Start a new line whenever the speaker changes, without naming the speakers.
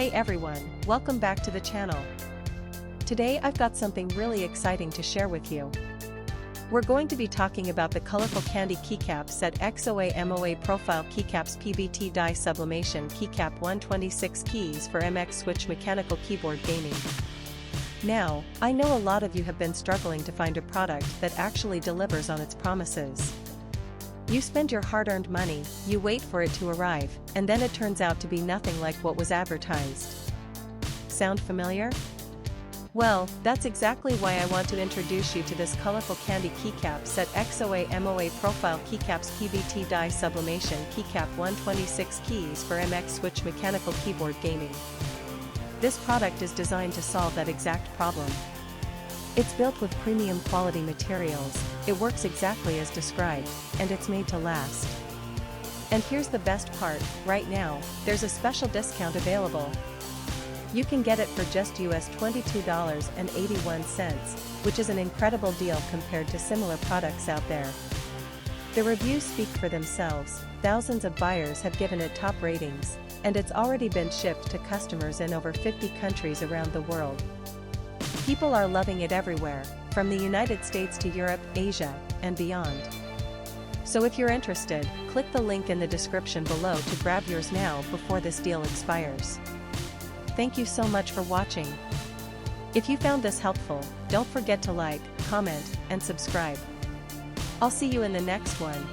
Hey everyone, welcome back to the channel. Today I've got something really exciting to share with you. We're going to be talking about the colorful candy keycap set XOA MOA Profile Keycaps PBT Die Sublimation Keycap 126 keys for MX Switch Mechanical Keyboard Gaming. Now, I know a lot of you have been struggling to find a product that actually delivers on its promises. You spend your hard-earned money, you wait for it to arrive, and then it turns out to be nothing like what was advertised. Sound familiar? Well, that's exactly why I want to introduce you to this colorful candy keycap set XOA MOA Profile Keycaps PBT Die Sublimation Keycap 126 keys for MX Switch Mechanical Keyboard Gaming. This product is designed to solve that exact problem. It's built with premium quality materials, it works exactly as described, and it's made to last. And here's the best part, right now, there's a special discount available. You can get it for just US $22.81, which is an incredible deal compared to similar products out there. The reviews speak for themselves, thousands of buyers have given it top ratings, and it's already been shipped to customers in over 50 countries around the world. People are loving it everywhere, from the United States to Europe, Asia, and beyond. So if you're interested, click the link in the description below to grab yours now before this deal expires. Thank you so much for watching. If you found this helpful, don't forget to like, comment, and subscribe. I'll see you in the next one.